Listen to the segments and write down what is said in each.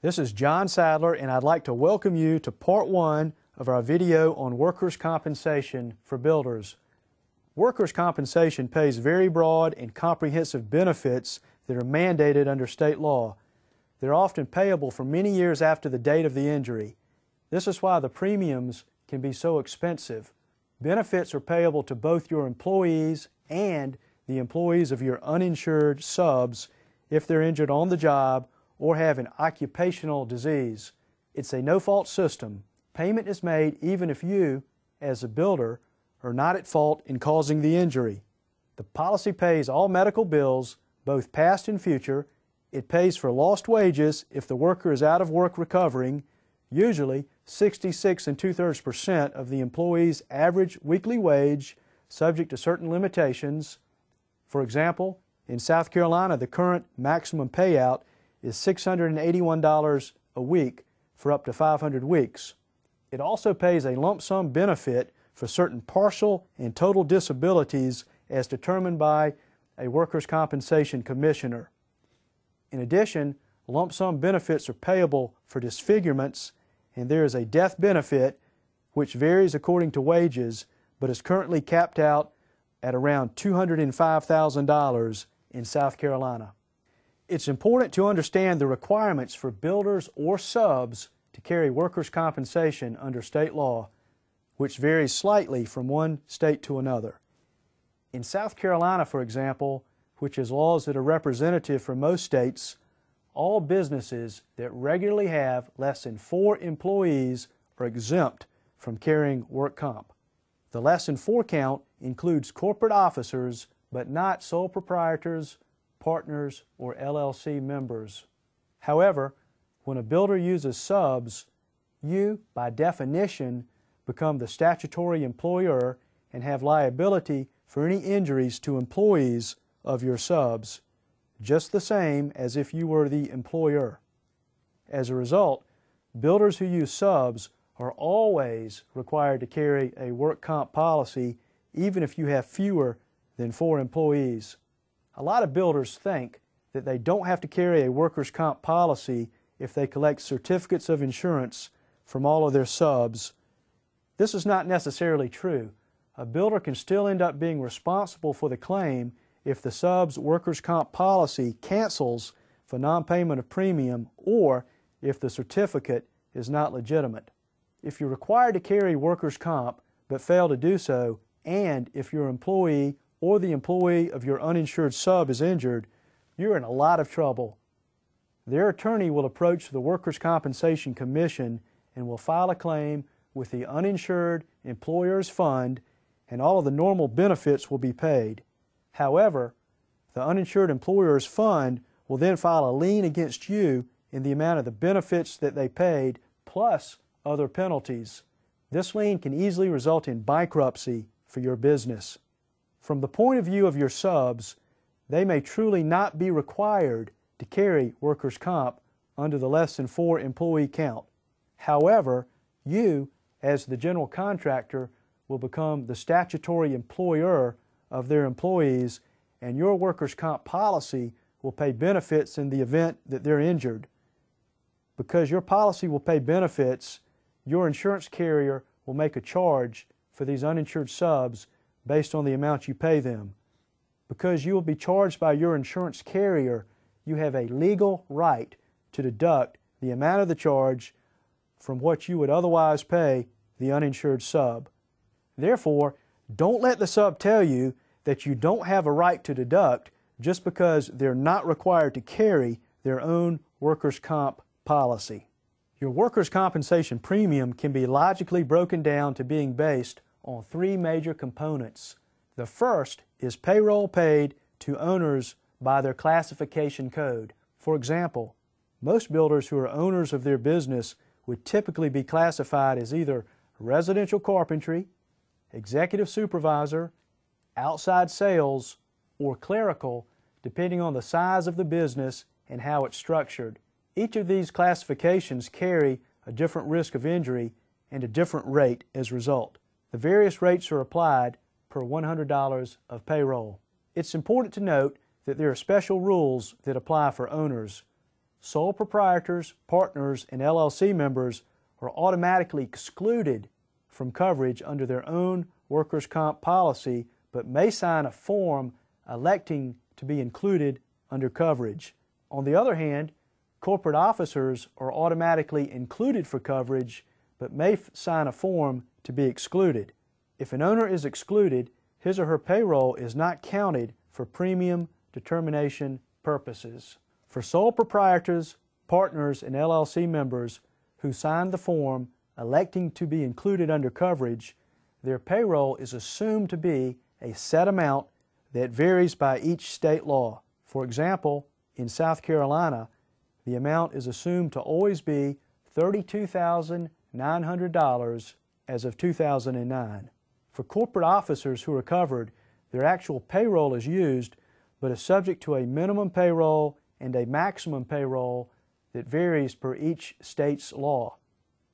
This is John Sadler, and I'd like to welcome you to part one of our video on workers' compensation for builders. Workers' compensation pays very broad and comprehensive benefits that are mandated under state law. They're often payable for many years after the date of the injury. This is why the premiums can be so expensive. Benefits are payable to both your employees and the employees of your uninsured subs if they're injured on the job or have an occupational disease. It's a no-fault system. Payment is made even if you, as a builder, are not at fault in causing the injury. The policy pays all medical bills, both past and future. It pays for lost wages if the worker is out of work recovering, usually 66 2/3% of the employee's average weekly wage, subject to certain limitations. For example, in South Carolina, the current maximum payout is $681 a week for up to 500 weeks. It also pays a lump sum benefit for certain partial and total disabilities as determined by a workers' compensation commissioner. In addition, lump sum benefits are payable for disfigurements, and there is a death benefit which varies according to wages but is currently capped out at around $205,000 in South Carolina. It's important to understand the requirements for builders or subs to carry workers' compensation under state law, which varies slightly from one state to another. In South Carolina, for example, which has laws that are representative for most states, all businesses that regularly have less than 4 employees are exempt from carrying work comp. The less than 4 count includes corporate officers, but not sole proprietors, partners, or LLC members. However, when a builder uses subs, you, by definition, become the statutory employer and have liability for any injuries to employees of your subs, just the same as if you were the employer. As a result, builders who use subs are always required to carry a work comp policy even if you have fewer than 4 employees. A lot of builders think that they don't have to carry a workers' comp policy if they collect certificates of insurance from all of their subs. This is not necessarily true. A builder can still end up being responsible for the claim if the sub's workers' comp policy cancels for non-payment of premium or if the certificate is not legitimate. If you're required to carry workers' comp but fail to do so, and if your employee or the employee of your uninsured sub is injured, you're in a lot of trouble. Their attorney will approach the Workers' Compensation Commission and will file a claim with the Uninsured Employers Fund, and all of the normal benefits will be paid. However, the Uninsured Employers Fund will then file a lien against you in the amount of the benefits that they paid plus other penalties. This lien can easily result in bankruptcy for your business. From the point of view of your subs, they may truly not be required to carry workers' comp under the less than 4 employee count. However, you, as the general contractor, will become the statutory employer of their employees, and your workers' comp policy will pay benefits in the event that they're injured. Because your policy will pay benefits, your insurance carrier will make a charge for these uninsured subs based on the amount you pay them. Because you will be charged by your insurance carrier, you have a legal right to deduct the amount of the charge from what you would otherwise pay the uninsured sub. Therefore, don't let the sub tell you that you don't have a right to deduct just because they're not required to carry their own workers' comp policy. Your workers' compensation premium can be logically broken down to being based on 3 major components. The first is payroll paid to owners by their classification code. For example, most builders who are owners of their business would typically be classified as either residential carpentry, executive supervisor, outside sales, or clerical, depending on the size of the business and how it's structured. Each of these classifications carry a different risk of injury and a different rate as a result. The various rates are applied per $100 of payroll. It's important to note that there are special rules that apply for owners. sole proprietors, partners, and LLC members are automatically excluded from coverage under their own workers' comp policy, but may sign a form electing to be included under coverage. On the other hand, corporate officers are automatically included for coverage, but may sign a form to be excluded. If an owner is excluded, his or her payroll is not counted for premium determination purposes. For sole proprietors, partners, and LLC members who signed the form electing to be included under coverage, their payroll is assumed to be a set amount that varies by each state law. For example, in South Carolina, the amount is assumed to always be $32,900 as of 2009. For corporate officers who are covered, their actual payroll is used, but is subject to a minimum payroll and a maximum payroll that varies per each state's law.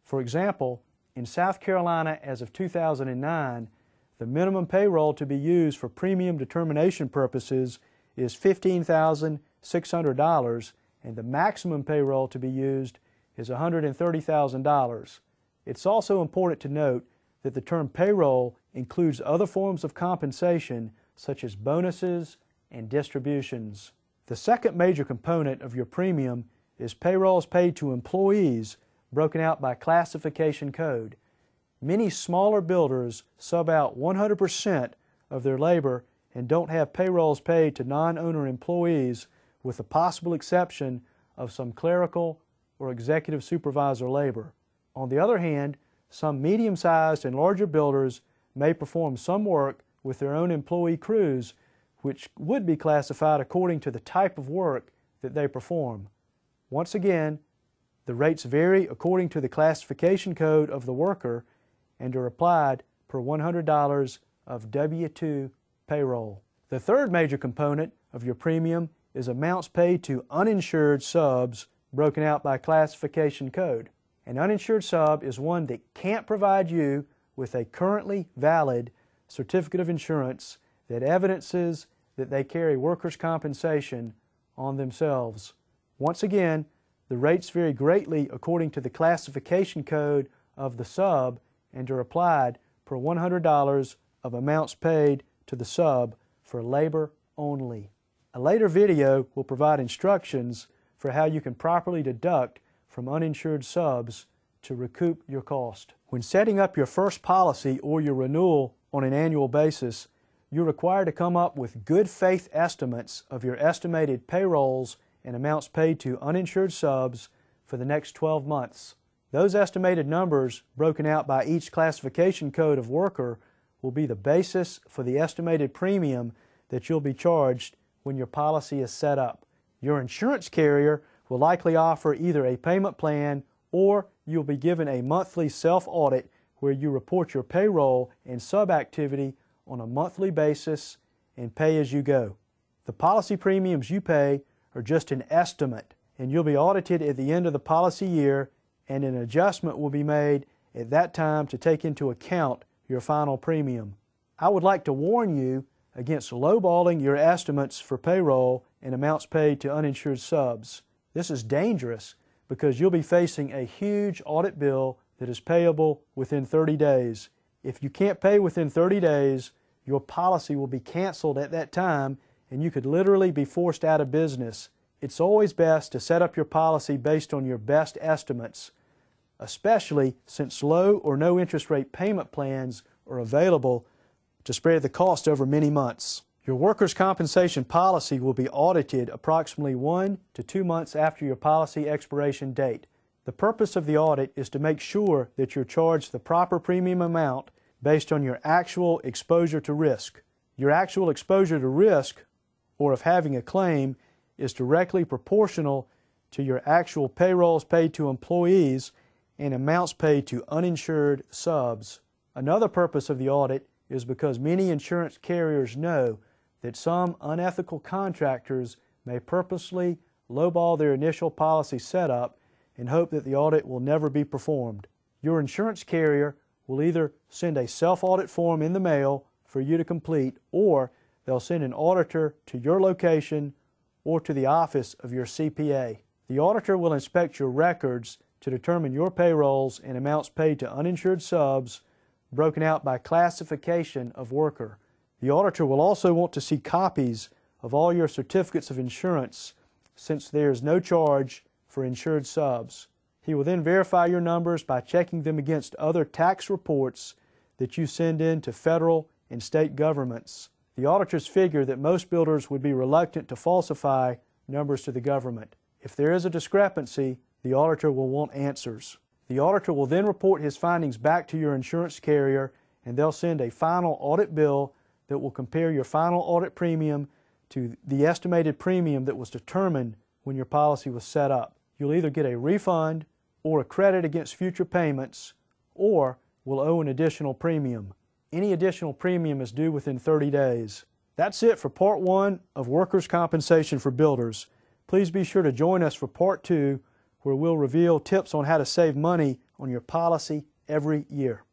For example, in South Carolina as of 2009, the minimum payroll to be used for premium determination purposes is $15,600, and the maximum payroll to be used is $130,000. It's also important to note that the term payroll includes other forms of compensation such as bonuses and distributions. The second major component of your premium is payrolls paid to employees broken out by classification code. Many smaller builders sub out 100% of their labor and don't have payrolls paid to non-owner employees, with the possible exception of some clerical or executive supervisor labor. On the other hand, some medium-sized and larger builders may perform some work with their own employee crews, which would be classified according to the type of work that they perform. Once again, the rates vary according to the classification code of the worker and are applied per $100 of W-2 payroll. The third major component of your premium is amounts paid to uninsured subs broken out by classification code. An uninsured sub is one that can't provide you with a currently valid certificate of insurance that evidences that they carry workers' compensation on themselves. Once again, the rates vary greatly according to the classification code of the sub and are applied per $100 of amounts paid to the sub for labor only. A later video will provide instructions for how you can properly deduct from uninsured subs to recoup your cost. When setting up your first policy or your renewal on an annual basis, you're required to come up with good faith estimates of your estimated payrolls and amounts paid to uninsured subs for the next 12 months. Those estimated numbers, broken out by each classification code of worker, will be the basis for the estimated premium that you'll be charged when your policy is set up. Your insurance carrier will likely offer either a payment plan or you'll be given a monthly self-audit where you report your payroll and sub-activity on a monthly basis and pay as you go. The policy premiums you pay are just an estimate, and you'll be audited at the end of the policy year, and an adjustment will be made at that time to take into account your final premium. I would like to warn you against lowballing your estimates for payroll and amounts paid to uninsured subs. This is dangerous because you'll be facing a huge audit bill that is payable within 30 days. If you can't pay within 30 days, your policy will be canceled at that time and you could literally be forced out of business. It's always best to set up your policy based on your best estimates, especially since low or no interest rate payment plans are available to spread the cost over many months. Your workers' compensation policy will be audited approximately 1 to 2 months after your policy expiration date. The purpose of the audit is to make sure that you're charged the proper premium amount based on your actual exposure to risk. Your actual exposure to risk, or of having a claim, is directly proportional to your actual payrolls paid to employees and amounts paid to uninsured subs. Another purpose of the audit is because many insurance carriers know that some unethical contractors may purposely lowball their initial policy setup and hope that the audit will never be performed. Your insurance carrier will either send a self-audit form in the mail for you to complete, or they'll send an auditor to your location or to the office of your CPA. The auditor will inspect your records to determine your payrolls and amounts paid to uninsured subs broken out by classification of worker. The auditor will also want to see copies of all your certificates of insurance since there is no charge for insured subs. He will then verify your numbers by checking them against other tax reports that you send in to federal and state governments. The auditors figure that most builders would be reluctant to falsify numbers to the government. If there is a discrepancy, the auditor will want answers. The auditor will then report his findings back to your insurance carrier, and they'll send a final audit bill that will compare your final audit premium to the estimated premium that was determined when your policy was set up. You'll either get a refund or a credit against future payments, or will owe an additional premium. Any additional premium is due within 30 days. That's it for Part 1 of Workers' Compensation for Builders. Please be sure to join us for Part 2, where we'll reveal tips on how to save money on your policy every year.